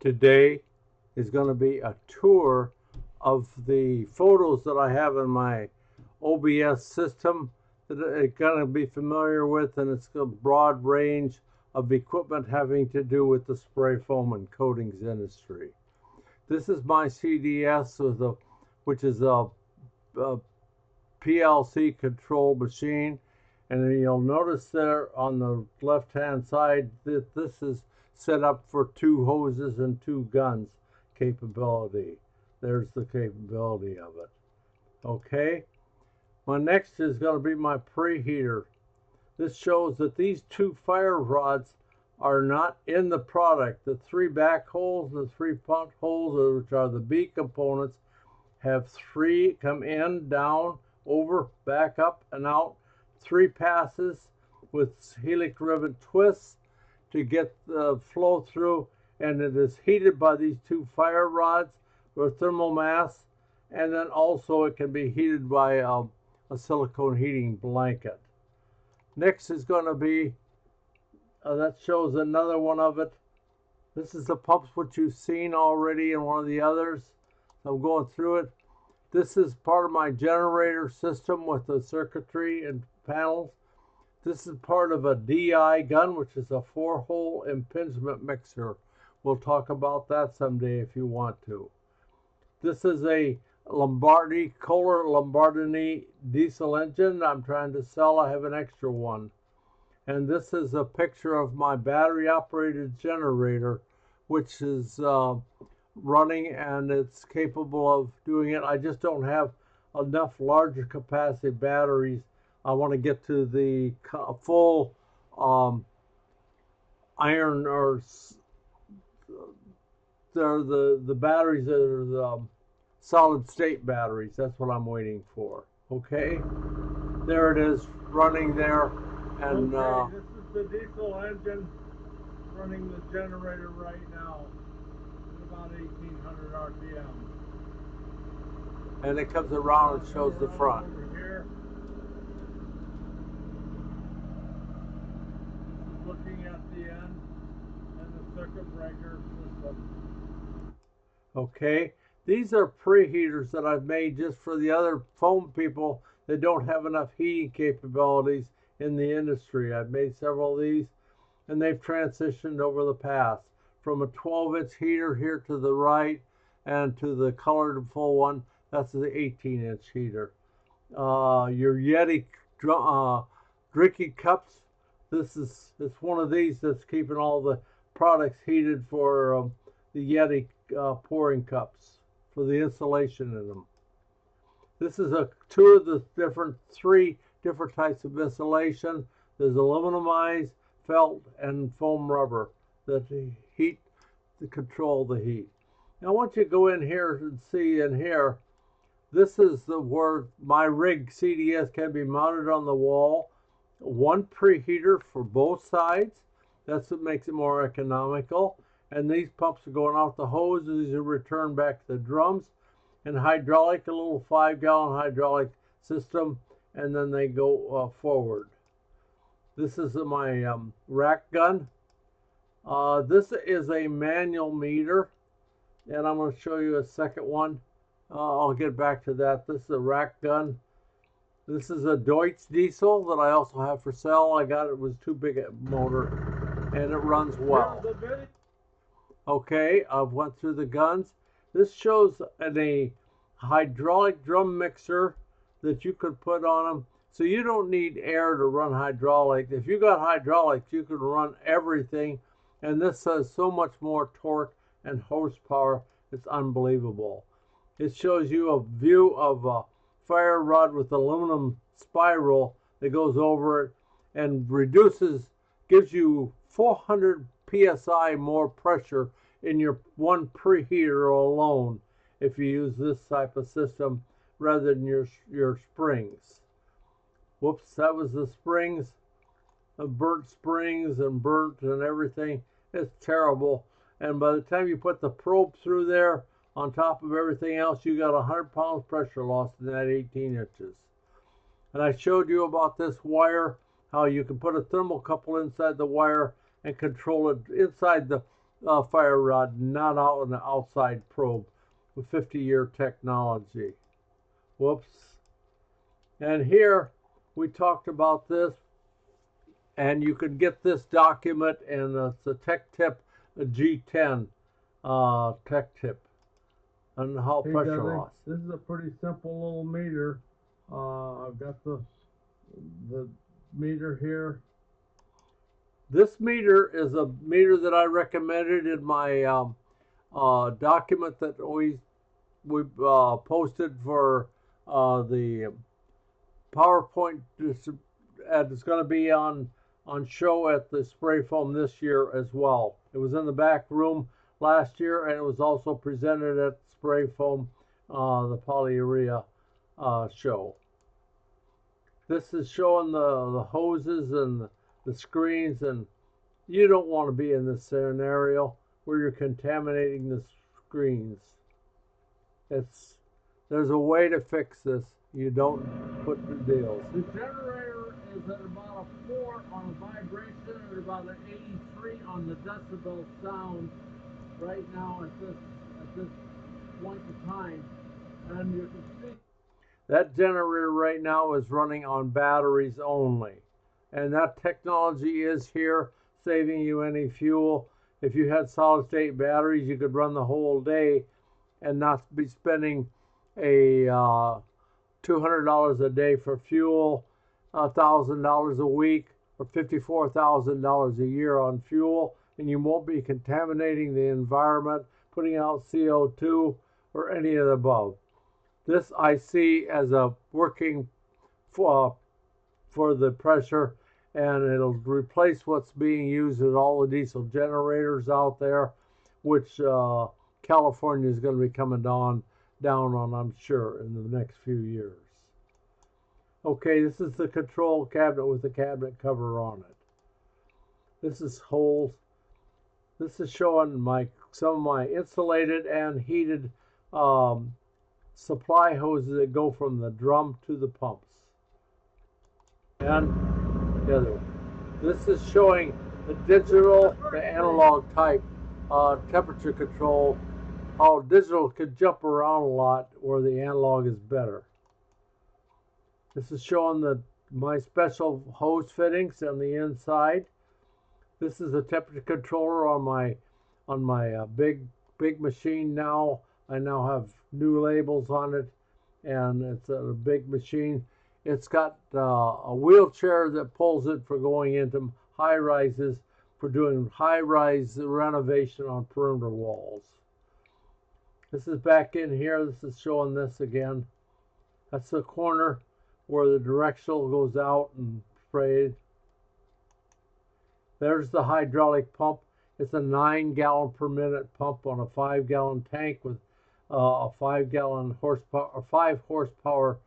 Today is going to be a tour of the photos that I have in my OBS system that you're going to be familiar with, and it's a broad range of equipment having to do with the spray foam and coatings industry. This is my CDS, which is a PLC controlled machine, and you'll notice there on the left hand side that this is set up for 2 hoses and 2 guns capability. There's the capability of it. Okay, my next is going to be my preheater. This shows that these 2 fire rods are not in the product. The 3 back holes and the 3 front holes, which are the B components, have 3 come in, down, over, back up, and out. 3 passes with helix rivet twists to get the flow through, and it is heated by these 2 fire rods or thermal mass, and then also it can be heated by a silicone heating blanket. Next is going to be, that shows another one of it. This is the pumps which you've seen already in one of the others. I'm going through it. This is part of my generator system with the circuitry and panels. This is part of a DI gun, which is a 4-hole impingement mixer. We'll talk about that someday if you want to. This is a Kohler Lombardini diesel engine I'm trying to sell. I have an extra one. And this is a picture of my battery-operated generator, which is running, and it's capable of doing it. I just don't have enough larger capacity batteries. I want to get to the full iron, or they're the batteries that are the solid state batteries. That's what I'm waiting for. Okay, there it is running there. And okay, this is the diesel engine running the generator right now at about 1800 RPM. And it comes around and shows the front. Over here. This is looking at the end and the circuit breaker system. Okay, these are preheaters that I've made just for the other foam people that don't have enough heating capabilities in the industry. I've made several of these, and they've transitioned over the past from a 12-inch heater here to the right, and to the colored full one. That's the 18-inch heater. Your Yeti drinking cups. It's one of these that's keeping all the products heated for the Yeti pouring cups for the insulation in them. This is 3 different types of insulation. There's aluminumized, felt, and foam rubber that heat to control the heat. Now I want you to go in here and see in here. This is where my rig CDS can be mounted on the wall. 1 preheater for both sides. That's what makes it more economical. And these pumps are going off the hoses. These are returned back to the drums. And hydraulic, a little 5-gallon hydraulic system, and then they go forward. This is my rack gun. This is a manual meter, and I'm going to show you a second one. I'll get back to that. This is a rack gun. This is a Deutz diesel that I also have for sale. I got it was too big a motor, and it runs well. Okay, I've went through the guns. This shows a hydraulic drum mixer that you could put on them. So you don't need air to run hydraulic. If you got hydraulics, you can run everything. And this has so much more torque and horsepower. It's unbelievable. It shows you a view of a fire rod with aluminum spiral that goes over it and gives you 400 PSI more pressure in your 1 preheater alone if you use this type of system rather than your springs. Whoops, that was the springs, burnt springs and burnt and everything. It's terrible. And by the time you put the probe through there on top of everything else, you got 100 pounds pressure loss in that 18 inches. And I showed you about this wire, how you can put a thermocouple inside the wire and control it inside the fire rod, not out an outside probe with 50-year technology. Whoops. And here we talked about this, and you can get this document, and it's a Tech Tip G10 Tech Tip on how pressure loss. This is a pretty simple little meter. I've got the meter here. This meter is a meter that I recommended in my document that we posted for the PowerPoint. It's going to be on show at the Spray Foam this year as well. It was in the back room last year, and it was also presented at Spray Foam, the Polyurea show. This is showing the hoses and the screens, and you don't want to be in this scenario where you're contaminating the screens. There's a way to fix this. You don't put the deals. The generator is at about a 4 on a vibration and about an 83 on the decibel sound right now at this point in time. And you can see that generator right now is running on batteries only. And that technology is here, saving you any fuel. If you had solid state batteries, you could run the whole day and not be spending a $200 a day for fuel, $1,000 a week, or $54,000 a year on fuel, and you won't be contaminating the environment, putting out CO2 or any of the above. This I see as a working for the pressure, and it'll replace what's being used with all the diesel generators out there, which California is going to be coming down on, I'm sure, in the next few years. Okay, this is the control cabinet with the cabinet cover on it. This is holes. This is showing some of my insulated and heated supply hoses that go from the drum to the pumps. And the other one. This is showing the digital, the analog type temperature control, how digital could jump around a lot where the analog is better. This is showing my special hose fittings on the inside. This is a temperature controller on my big machine now. I now have new labels on it, and it's a big machine. It's got a wheelchair that pulls it for going into high rises, for doing high rise renovation on perimeter walls. This is back in here. This is showing this again. That's the corner where the directional goes out and sprayed. There's the hydraulic pump. It's a 9-gallon per minute pump on a 5-gallon tank with a 5-gallon horsepower or 5 horsepower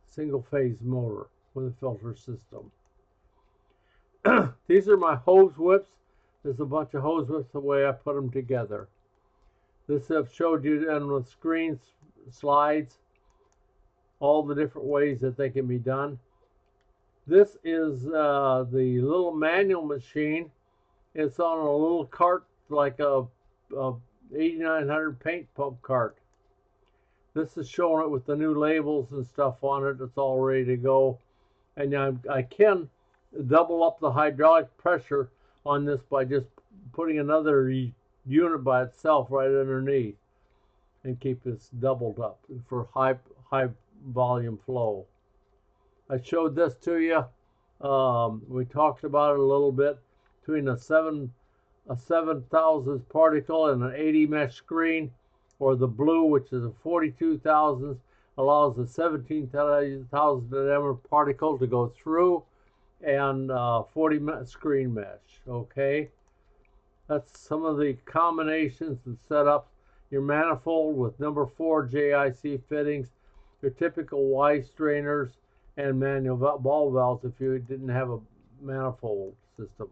single phase motor with a filter system. These are my hose whips. There's a bunch of hose whips the way I put them together. This I've showed you on the screen slides, all the different ways that they can be done. This is the little manual machine. It's on a little cart like a 8900 paint pump cart. This is showing it with the new labels and stuff on it. It's all ready to go. And I can double up the hydraulic pressure on this by just putting another unit by itself right underneath and keep this doubled up for high volume flow. I showed this to you. We talked about it a little bit. Between a 7,000 particle and an 80 mesh screen, or the blue, which is a 42,000, allows a 17,000 particle to go through, and 40 screen mesh. Okay, that's some of the combinations and setups. Your manifold with number 4 JIC fittings, your typical Y strainers, and manual ball valves if you didn't have a manifold system.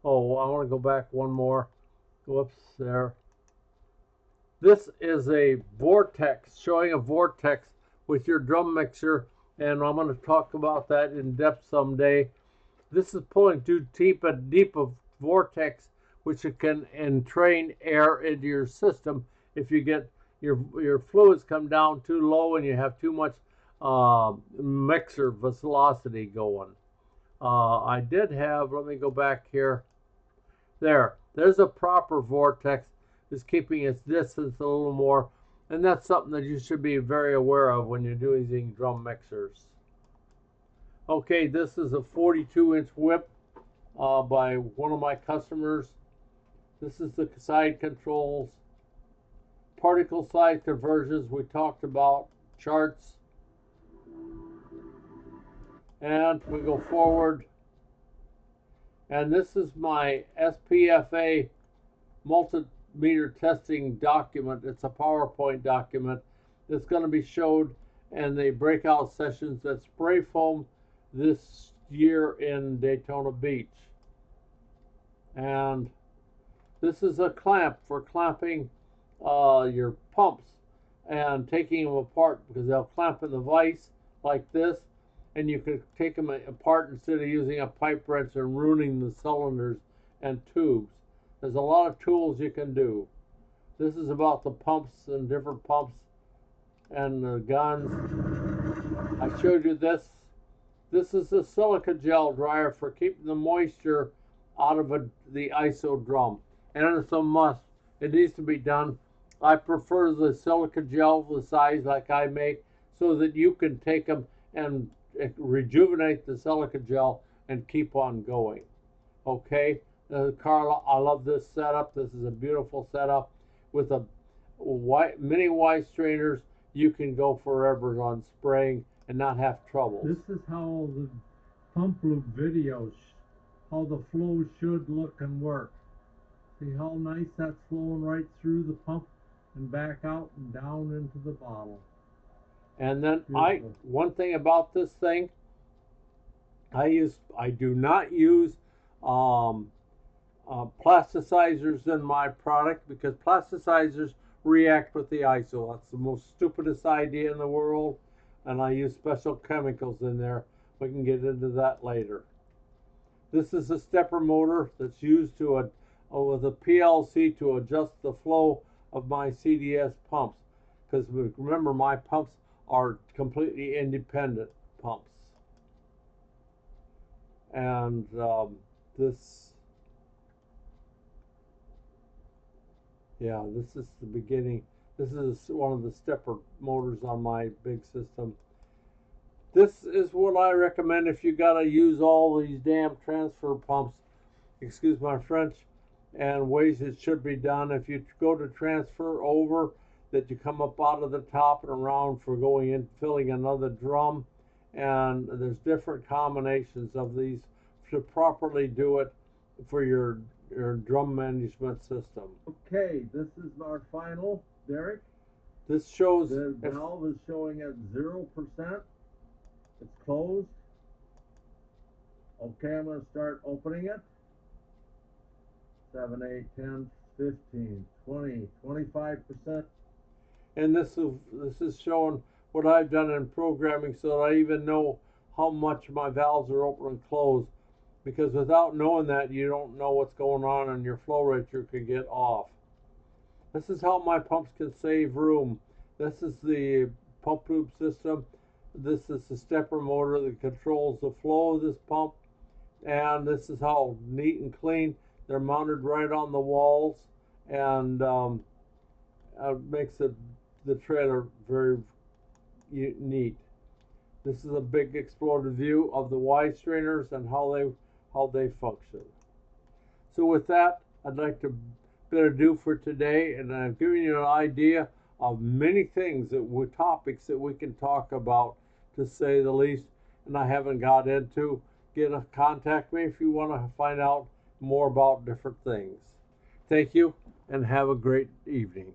Oh, I want to go back one more. Whoops, there. This is a vortex, showing a vortex with your drum mixer, and I'm going to talk about that in depth someday. This is pulling too deep a vortex which it can entrain air into your system if you get your fluids come down too low and you have too much mixer velocity going. I did have, let me go back here. There's a proper vortex. Is keeping its distance a little more, and that's something that you should be very aware of when you're using drum mixers. Okay, this is a 42-inch whip by one of my customers. This is the side controls, particle size conversions we talked about, charts, and we go forward. And this is my SPFA multimeter testing document. It's a PowerPoint document that's going to be showed in the breakout sessions at Spray Foam this year in Daytona Beach. And this is a clamp for clamping your pumps and taking them apart, because they'll clamp in the vise like this, and you can take them apart instead of using a pipe wrench and ruining the cylinders and tubes. There's a lot of tools you can do. This is about the pumps and different pumps and the guns. I showed you this. This is a silica gel dryer for keeping the moisture out of the ISO drum. And it's a must. It needs to be done. I prefer the silica gel, the size like I make, so that you can take them and rejuvenate the silica gel and keep on going. Okay, Carla, I love this setup. This is a beautiful setup with a mini Y strainers. You can go forever on spraying and not have trouble. This is how the pump loop videos, how the flow should look and work. See how nice that's flowing right through the pump and back out and down into the bottle. And then one thing about this thing, I do not use plasticizers in my product, because plasticizers react with the ISO. That's the most stupidest idea in the world, and I use special chemicals in there. We can get into that later. This is a stepper motor that's used to with a PLC to adjust the flow of my CDS pumps, because remember, my pumps are completely independent pumps. And this is the beginning. This is one of the stepper motors on my big system. This is what I recommend if you gotta use all these damn transfer pumps, excuse my French, and ways it should be done. If you go to transfer over, that you come up out of the top and around for going in, filling another drum, and there's different combinations of these to properly do it for your drum management system. Okay, this is our final, Derek. This shows the valve is showing at 0%. It's closed. Okay, I'm going to start opening it. 7, 8, 10, 15, 20, 25%. And this is showing what I've done in programming, so that I even know how much my valves are open and closed. Because without knowing that, you don't know what's going on, and your flow rater could get off. This is how my pumps can save room. This is the pump loop system. This is the stepper motor that controls the flow of this pump. And this is how neat and clean. They're mounted right on the walls, and makes the trailer very neat. This is a big exploded view of the Y strainers and how they function. So with that, I'd like to better do for today, and I've given you an idea of many things topics that we can talk about, to say the least, and I haven't got into. Contact me if you want to find out more about different things. Thank you, and have a great evening.